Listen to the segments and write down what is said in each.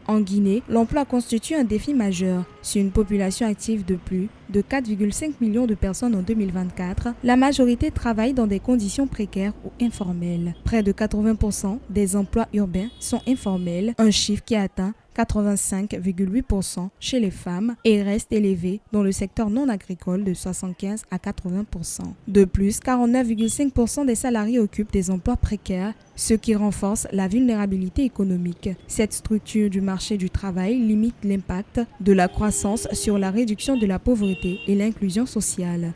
En Guinée, l'emploi constitue un défi majeur. Sur une population active de plus de 4,5 millions de personnes en 2024, la majorité travaille dans des conditions précaires ou informelles. Près de 80% des emplois urbains sont informels, un chiffre qui atteint 85,8% chez les femmes et reste élevé dans le secteur non agricole de 75 à 80%. De plus, 49,5% des salariés occupent des emplois précaires, ce qui renforce la vulnérabilité économique. Cette structure du marché du travail limite l'impact de la croissance sur la réduction de la pauvreté et l'inclusion sociale.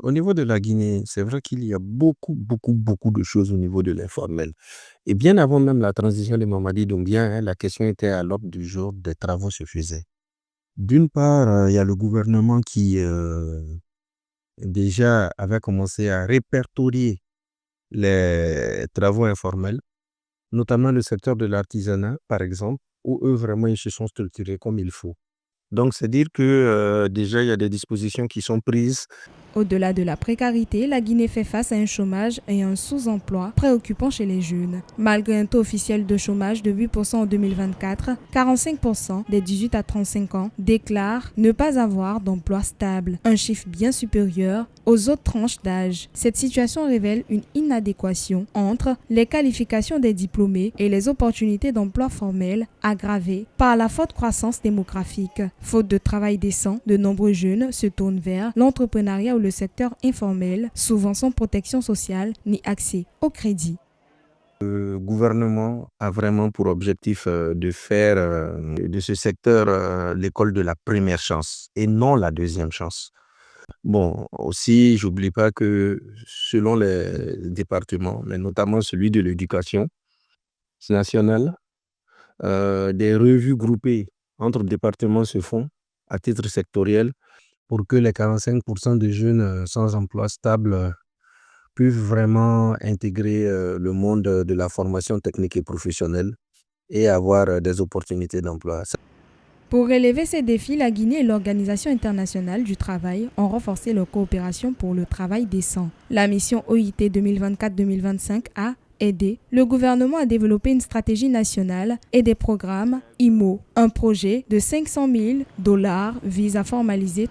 Au niveau de la Guinée, c'est vrai qu'il y a beaucoup de choses au niveau de l'informel. Et bien avant même la transition de Mamadi Doumbia, la question était à l'ordre du jour, des travaux se faisaient. D'une part, il y a le gouvernement qui déjà avait commencé à répertorier les travaux informels, notamment le secteur de l'artisanat, par exemple, où eux, vraiment, ils se sont structurés comme il faut. Donc, c'est dire que déjà, il y a des dispositions qui sont prises. Au-delà de la précarité, la Guinée fait face à un chômage et un sous-emploi préoccupant chez les jeunes. Malgré un taux officiel de chômage de 8% en 2024, 45% des 18 à 35 ans déclarent ne pas avoir d'emploi stable, un chiffre bien supérieur aux autres tranches d'âge. Cette situation révèle une inadéquation entre les qualifications des diplômés et les opportunités d'emploi formels aggravées par la forte croissance démographique. Faute de travail décent, de nombreux jeunes se tournent vers l'entrepreneuriat ou le secteur informel, souvent sans protection sociale ni accès au crédit. Le gouvernement a vraiment pour objectif de faire de ce secteur l'école de la première chance et non la deuxième chance. Bon, aussi, j'oublie pas que selon les départements, mais notamment celui de l'éducation nationale, des revues groupées entre départements se font à titre sectoriel pour que les 45% de jeunes sans emploi stable puissent vraiment intégrer le monde de la formation technique et professionnelle et avoir des opportunités d'emploi. Pour relever ces défis, la Guinée et l'Organisation internationale du travail ont renforcé leur coopération pour le travail décent. La mission OIT 2024-2025 a aidé le gouvernement à développer une stratégie nationale et des programmes IMO. Un projet de 500 000 $ vise à formaliser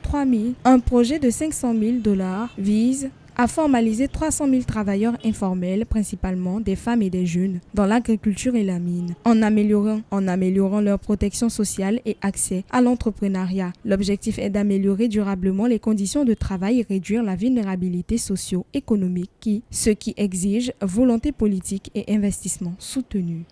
300 000 travailleurs informels, principalement des femmes et des jeunes, dans l'agriculture et la mine, en améliorant leur protection sociale et accès à l'entrepreneuriat. L'objectif est d'améliorer durablement les conditions de travail et réduire la vulnérabilité socio-économique, ce qui exige volonté politique et investissement soutenu.